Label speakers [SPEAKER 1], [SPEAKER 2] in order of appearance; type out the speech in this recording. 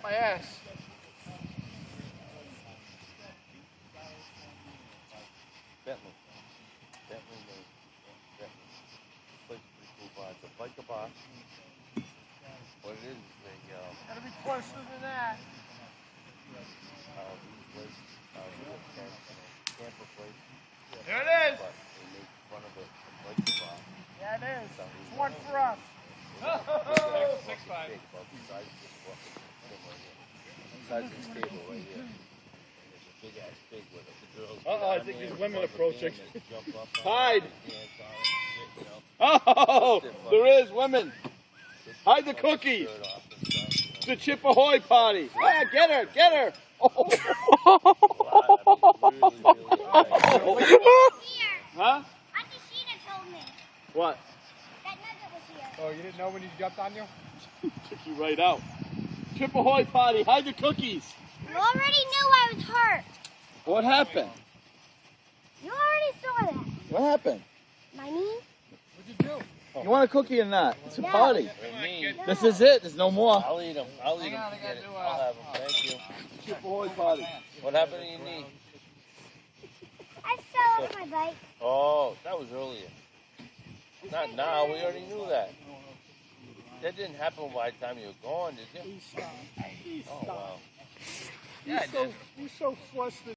[SPEAKER 1] My ass.
[SPEAKER 2] Bentley. Bentley Lane. Bentley. This place is pretty cool bar. It's a biker bar. What it is they
[SPEAKER 1] Gotta be closer than that.
[SPEAKER 2] place, camper place.
[SPEAKER 1] There it is.
[SPEAKER 2] But they make fun of it a biker bar.
[SPEAKER 1] Yeah, it is. It's one for us.
[SPEAKER 2] Oh, 6'5". About the size of this fucking thing right here. The size of this table right here. And there's a big ass pig with it. The girls get
[SPEAKER 3] I
[SPEAKER 2] on
[SPEAKER 3] think
[SPEAKER 2] there,
[SPEAKER 3] there's women
[SPEAKER 2] buzz the
[SPEAKER 3] approaching.
[SPEAKER 2] van and jump up on
[SPEAKER 3] Hide.
[SPEAKER 2] it, dance on it, shit, you know.
[SPEAKER 3] Oh, there is women. Hide the cookies.
[SPEAKER 2] Shirt off and stuff, you know.
[SPEAKER 3] The Chip Ahoy party. Ah, get her, get her. Oh.
[SPEAKER 2] Really
[SPEAKER 4] Here.
[SPEAKER 3] Huh?
[SPEAKER 4] Auntie Sheena told me
[SPEAKER 3] What?
[SPEAKER 4] that Nugget was here.
[SPEAKER 1] Oh, you didn't know when he jumped on you?
[SPEAKER 3] Took you right out. Chip Ahoy party. Hide the cookies.
[SPEAKER 4] You already knew I was hurt.
[SPEAKER 3] What happened?
[SPEAKER 4] You already saw that.
[SPEAKER 3] What happened?
[SPEAKER 4] My knee?
[SPEAKER 1] What'd you do?
[SPEAKER 3] You want a cookie or not? It's a
[SPEAKER 4] No.
[SPEAKER 3] party.
[SPEAKER 2] For me,
[SPEAKER 3] This is it. There's no more.
[SPEAKER 2] I'll eat them. I'll eat
[SPEAKER 1] Hang on,
[SPEAKER 2] them.
[SPEAKER 1] I gotta
[SPEAKER 2] Forget it.
[SPEAKER 1] do,
[SPEAKER 2] I'll have them. Thank you.
[SPEAKER 3] Chip Ahoy party.
[SPEAKER 2] What happened to your knee?
[SPEAKER 4] I fell off my bike.
[SPEAKER 2] Oh, that was earlier. Not now. We already knew that. That didn't happen by the time you were gone, did you?
[SPEAKER 1] He stopped. He
[SPEAKER 2] Oh,
[SPEAKER 1] stopped.
[SPEAKER 2] wow.
[SPEAKER 1] He's so flustered.